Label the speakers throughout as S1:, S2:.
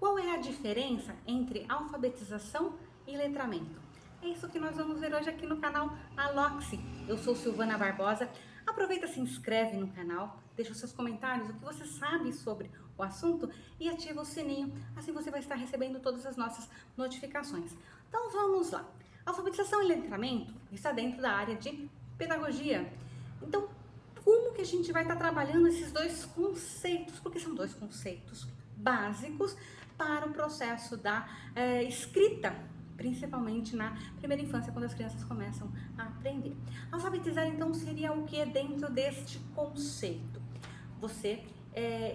S1: Qual é a diferença entre alfabetização e letramento? É isso que nós vamos ver hoje aqui no canal Aloxi. Eu sou Silvana Barbosa. Aproveita, se inscreve no canal, deixa os seus comentários, o que você sabe sobre o assunto e ativa o sininho. Assim você vai estar recebendo todas as nossas notificações. Então vamos lá. Alfabetização e letramento está dentro da área de pedagogia. Então, como que a gente vai estar trabalhando esses dois conceitos? Porque são dois conceitos básicos para o processo da escrita, principalmente na primeira infância, quando as crianças começam a aprender. Alfabetizar, então, seria o que é dentro deste conceito? Você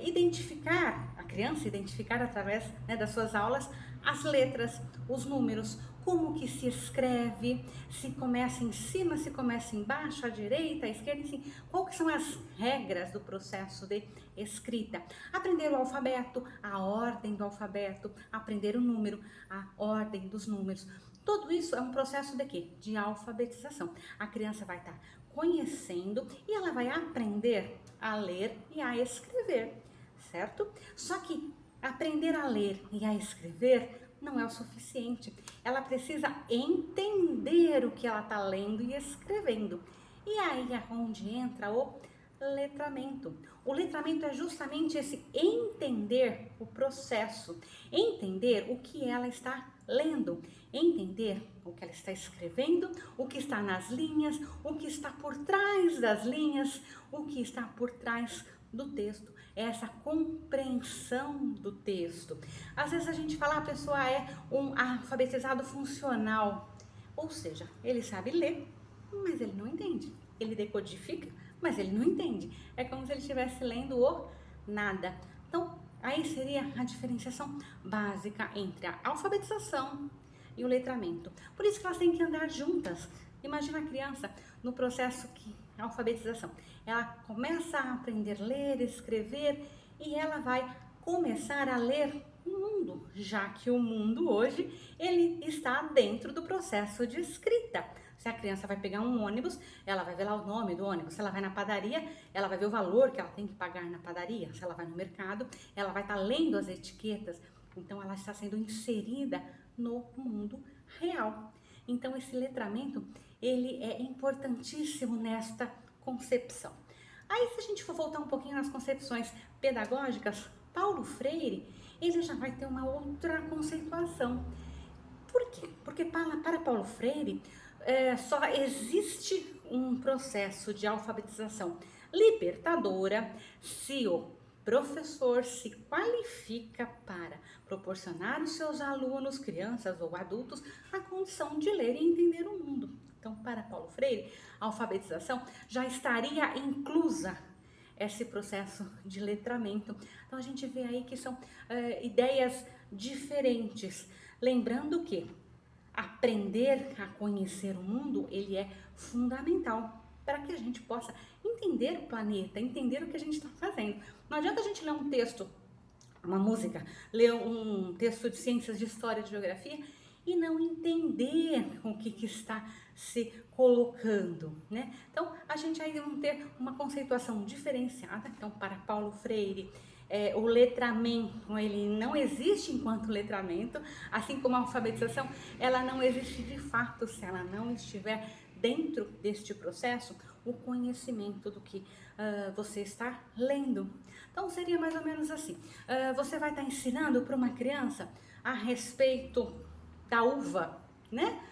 S1: identificar, a criança identificar através das suas aulas as letras, os números, como que se escreve, se começa em cima, se começa embaixo, à direita, à esquerda, enfim, quais são as regras do processo de escrita. Aprender o alfabeto, a ordem do alfabeto, aprender o número, a ordem dos números. Tudo isso é um processo de quê? De alfabetização. A criança vai estar conhecendo e ela vai aprender a ler e a escrever, certo? Só que aprender a ler e a escrever não é o suficiente. Ela precisa entender o que ela está lendo e escrevendo. E aí é onde entra o letramento. O letramento é justamente esse entender o processo, entender o que ela está lendo, entender o que ela está escrevendo, o que está nas linhas, o que está por trás das linhas, o que está por trás do texto, essa compreensão do texto. Às vezes a gente fala, a pessoa é um alfabetizado funcional, ou seja, ele sabe ler, mas ele não entende. Ele decodifica, mas ele não entende. É como se ele estivesse lendo o nada. Então, aí seria a diferenciação básica entre a alfabetização e o letramento. Por isso que elas têm que andar juntas. Imagina a criança no processo a alfabetização. Ela começa a aprender a ler, escrever e ela vai começar a ler o mundo, já que o mundo hoje ele está dentro do processo de escrita. Se a criança vai pegar um ônibus, ela vai ver lá o nome do ônibus. Se ela vai na padaria, ela vai ver o valor que ela tem que pagar na padaria. Se ela vai no mercado, ela vai estar lendo as etiquetas. Então, ela está sendo inserida no mundo real. Então, esse letramento, ele é importantíssimo nesta concepção. Aí, se a gente for voltar um pouquinho nas concepções pedagógicas, Paulo Freire, ele já vai ter uma outra conceituação. Por quê? Porque para Paulo Freire, só existe um processo de alfabetização libertadora se o professor se qualifica para proporcionar aos seus alunos, crianças ou adultos, a condição de ler e entender o mundo. Então, para Paulo Freire, a alfabetização já estaria inclusa esse processo de letramento. Então, a gente vê aí que são ideias diferentes. Lembrando que aprender a conhecer o mundo, ele é fundamental para que a gente possa entender o planeta, entender o que a gente está fazendo. Não adianta a gente ler um texto, uma música, ler um texto de ciências, de história, de geografia e não entender o que está se colocando, né? Então, a gente aí vai ter uma conceituação diferenciada. Então, para Paulo Freire, o letramento, ele não existe enquanto letramento, assim como a alfabetização, ela não existe de fato se ela não estiver dentro deste processo, o conhecimento do que você está lendo. Então, seria mais ou menos assim, você vai estar ensinando para uma criança a respeito da uva, né?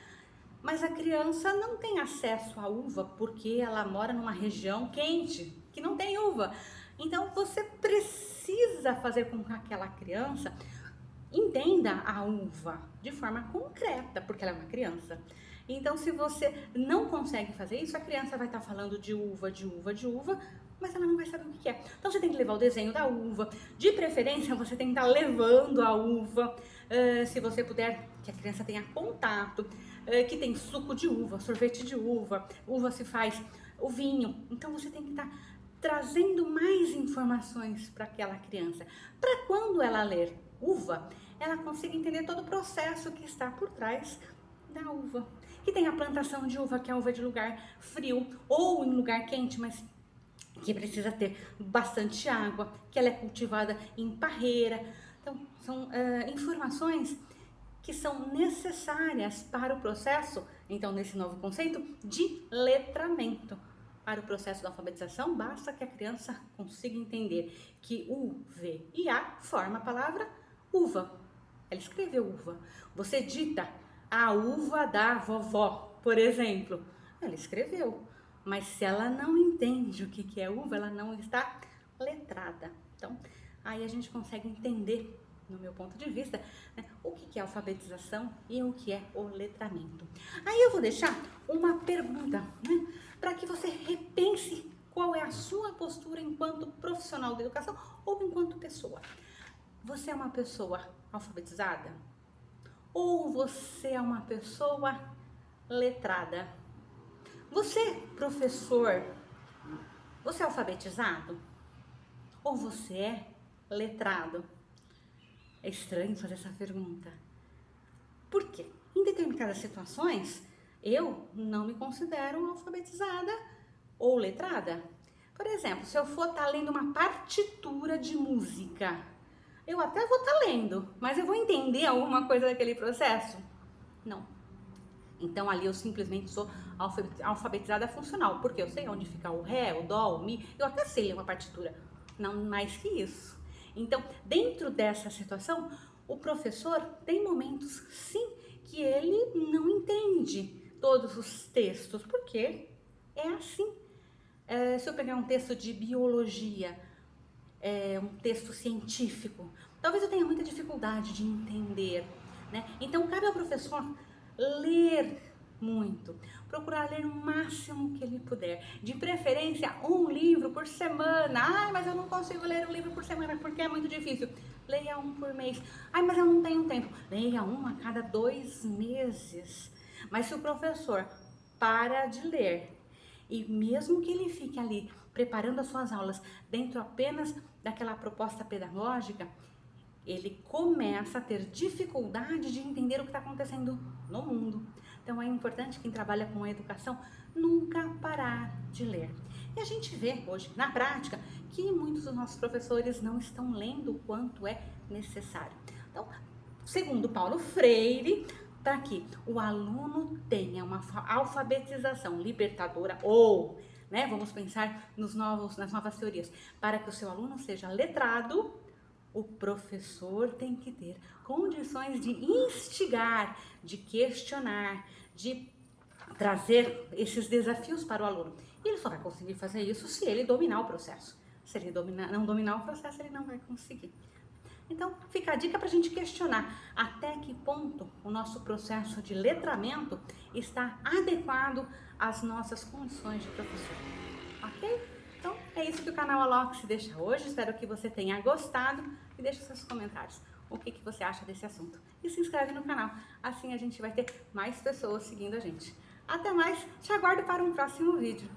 S1: Mas a criança não tem acesso à uva porque ela mora numa região quente, que não tem uva. Então, você precisa fazer com que aquela criança entenda a uva de forma concreta, porque ela é uma criança. Então, se você não consegue fazer isso, a criança vai estar falando de uva, de uva, de uva, mas ela não vai saber o que é. Então, você tem que levar o desenho da uva. De preferência, você tem que estar levando a uva, se você puder, que a criança tenha contato, que tem suco de uva, sorvete de uva, uva se faz o vinho. Então, você tem que estar trazendo mais informações para aquela criança, para quando ela ler uva, ela consiga entender todo o processo que está por trás da uva. Que tem a plantação de uva, que é a uva de lugar frio ou em lugar quente, mas que precisa ter bastante água, que ela é cultivada em parreira. Então, são informações que são necessárias para o processo, então, nesse novo conceito, de letramento. Para o processo da alfabetização, basta que a criança consiga entender que U, V e A formam a palavra uva. Ela escreveu uva. Você dita a uva da vovó, por exemplo. Ela escreveu. Mas se ela não entende o que é uva, ela não está letrada. Então, aí a gente consegue entender, no meu ponto de vista, né, o que é alfabetização e o que é o letramento. Aí eu vou deixar uma pergunta, né, para que você repense qual é a sua postura enquanto profissional da educação ou enquanto pessoa. Você é uma pessoa alfabetizada? Ou você é uma pessoa letrada? Você, professor, você é alfabetizado? Ou você é letrado? É estranho fazer essa pergunta. Por quê? Em determinadas situações, eu não me considero alfabetizada ou letrada. Por exemplo, se eu for estar lendo uma partitura de música, eu até vou estar lendo, mas eu vou entender alguma coisa daquele processo? Não. Então ali eu simplesmente sou alfabetizada funcional, porque eu sei onde fica o ré, o dó, o mi, eu até sei ler uma partitura, não mais que isso. Então, dentro dessa situação, o professor tem momentos, sim, que ele não entende todos os textos, porque é assim. Se eu pegar um texto de biologia, um texto científico, talvez eu tenha muita dificuldade de entender, né? Então, cabe ao professor ler muito, procurar ler o máximo que ele puder, de preferência um livro por semana. Ai, mas eu não consigo ler um livro por semana porque é muito difícil. Leia um por mês. Ai, mas eu não tenho tempo. Leia um a cada 2 meses. Mas se o professor para de ler e mesmo que ele fique ali preparando as suas aulas dentro apenas daquela proposta pedagógica, ele começa a ter dificuldade de entender o que está acontecendo no mundo. Então é importante quem trabalha com a educação nunca parar de ler. E a gente vê hoje, na prática, que muitos dos nossos professores não estão lendo o quanto é necessário. Então, segundo Paulo Freire, para que o aluno tenha uma alfabetização libertadora ou, né, vamos pensar nas novas teorias, para que o seu aluno seja letrado, o professor tem que ter condições de instigar, de questionar, de trazer esses desafios para o aluno. E ele só vai conseguir fazer isso se ele dominar o processo. Se ele não dominar o processo, ele não vai conseguir. Então, fica a dica para a gente questionar até que ponto o nosso processo de letramento está adequado às nossas condições de professor. Ok? Então, é isso que o canal Alox deixa hoje. Espero que você tenha gostado e deixe seus comentários. O que você acha desse assunto? E se inscreve no canal. Assim a gente vai ter mais pessoas seguindo a gente. Até mais, te aguardo para um próximo vídeo.